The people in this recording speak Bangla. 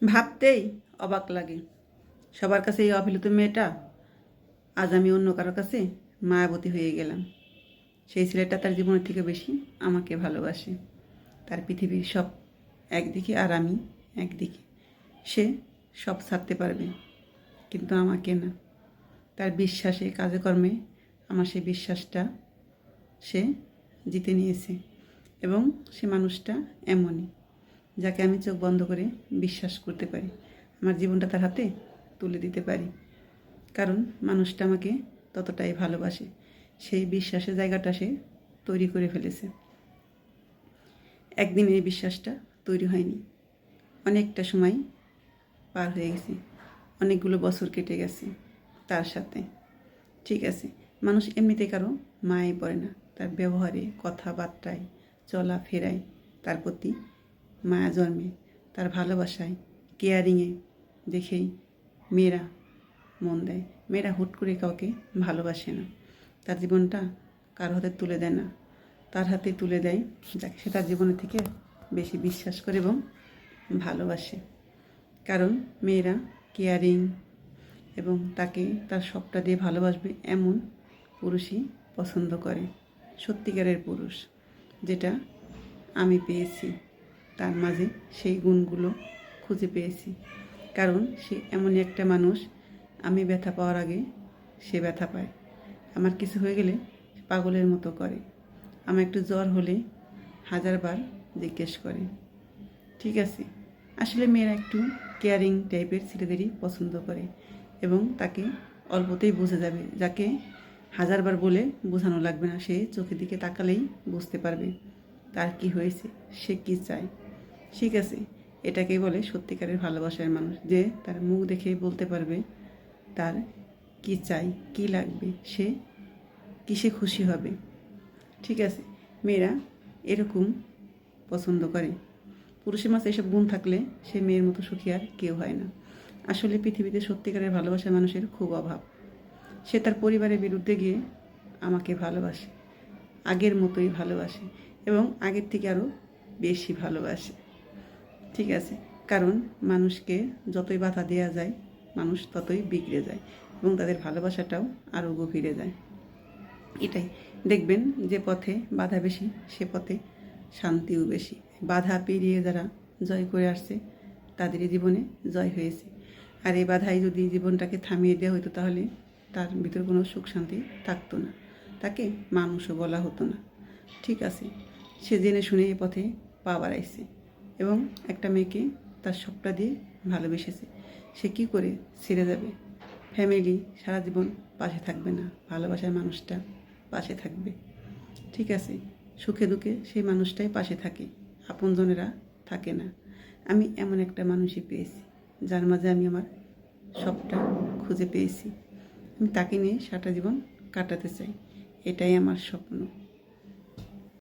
ভাবতেই অবাক লাগে, সবার কাছে এই অভিলুত মেয়েটা, আজ আমি অন্য কারোর কাছে মায়াবতী হয়ে গেলাম। সেই ছেলেটা তার জীবনের থেকে বেশি আমাকে ভালোবাসে। তার পৃথিবীর সব একদিকে আর আমি একদিকে। সে সব ছাড়তে পারবে, কিন্তু আমাকে না। তার বিশ্বাসে, কাজে কর্মে আমার সেই বিশ্বাসটা সে জিতে নিয়েছে। এবং সে মানুষটা এমনই, যাকে আমি চোখ বন্ধ করে বিশ্বাস করতে পারি, আমার জীবনটা তার হাতে তুলে দিতে পারি। কারণ মানুষটা আমাকে ততটাই ভালোবাসে। সেই বিশ্বাসের জায়গাটা সে তৈরি করে ফেলেছে। একদিন এই বিশ্বাসটা তৈরি হয়নি, অনেকটা সময় পার হয়ে গেছে, অনেকগুলো বছর কেটে গেছে তার সাথে। ঠিক আছে, মানুষ এমনিতে কারো মায়ে পড়ে না, তার ব্যবহারে, কথাবার্তায়, চলাফেরায় তার প্রতি মায়া জন্মে, তার ভালোবাসায়, কেয়ারিংয়ে দেখেই মেয়েরা মন দেয়। মেয়েরা হুট করে কাউকে ভালোবাসে না, তার জীবনটা কারো হাতে তুলে দেয় না, তার হাতে তুলে দেয় যাকে সে তার জীবনের থেকে বেশি বিশ্বাস করে এবং ভালোবাসে। কারণ মেয়েরা কেয়ারিং এবং তাকে তার সবটা দিয়ে ভালোবাসবে এমন পুরুষই পছন্দ করে, সত্যিকারের পুরুষ। যেটা আমি পেয়েছি তার মাঝে, সেই গুণগুলো খুঁজে পেয়েছি। কারণ সে এমনই একটা মানুষ, আমি ব্যথা পাওয়ার আগে সে ব্যথা পায়। আমার কিছু হয়ে গেলে পাগলের মতো করে, আমার একটু জ্বর হলে 1000বার জিজ্ঞেস করে। ঠিক আছে, আসলে মেয়েরা একটু কেয়ারিং টাইপের ছেলেদেরই পছন্দ করে এবং তাকে অল্পতেই বুঝে যাবে, যাকে 1000বার বলে বোঝানো লাগবে না, সে চোখের দিকে তাকালেই বুঝতে পারবে তার কি হয়েছে, সে কি চায়। ঠিক আছে, এটাকেই বলে সত্যিকারের ভালোবাসার মানুষ, যে তার মুখ দেখে বলতে পারবে তার কি চাই, কি লাগবে, সে কিসে খুশি হবে। ঠিক আছে, মেয়েরা এরকম পছন্দ করে। পুরুষের মাঝে এসব গুণ থাকলে সে মেয়ের মতো সুখী আর কেউ হয় না। আসলে পৃথিবীতে সত্যিকারের ভালোবাসার মানুষের খুব অভাব। সে তার পরিবারের বিরুদ্ধে গিয়ে আমাকে ভালোবাসে, আগের মতোই ভালোবাসে এবং আগের থেকে আরও বেশি ভালোবাসে। ঠিক আছে, কারণ মানুষকে যতই বাধা দেওয়া যায় মানুষ ততই বিগড়ে যায় এবং তাদের ভালোবাসাটাও আরও গভীরে যায়। এটাই দেখবেন, যে পথে বাধা বেশি সে পথে শান্তিও বেশি। বাধা পেরিয়ে যারা জয় করে আসছে তাদেরই জীবনে জয় হয়েছে। আর এই বাধাই যদি জীবনটাকে থামিয়ে দেওয়া হতো তাহলে তার ভিতর কোনো সুখ শান্তি থাকতো না, তাকে মানুষও বলা হতো না। ঠিক আছে, সে জেনে শুনে এ পথে পা বাড়াইছে এবং একটা মেয়েকে তার সবটা দিয়ে ভালোবেসেছে। সে কি করে ছেড়ে যাবে? ফ্যামিলি সারা জীবন পাশে থাকবে না, ভালোবাসার মানুষটা পাশে থাকবে। ঠিক আছে, সুখে দুঃখে সেই মানুষটাই পাশে থাকে, আপনজনেরা থাকে না। আমি এমন একটা মানুষই পেয়েছি যার মাঝে আমি আমার সবটা খুঁজে পেয়েছি। আমি তাকে নিয়ে সারাটা জীবন কাটাতে চাই, এটাই আমার স্বপ্ন।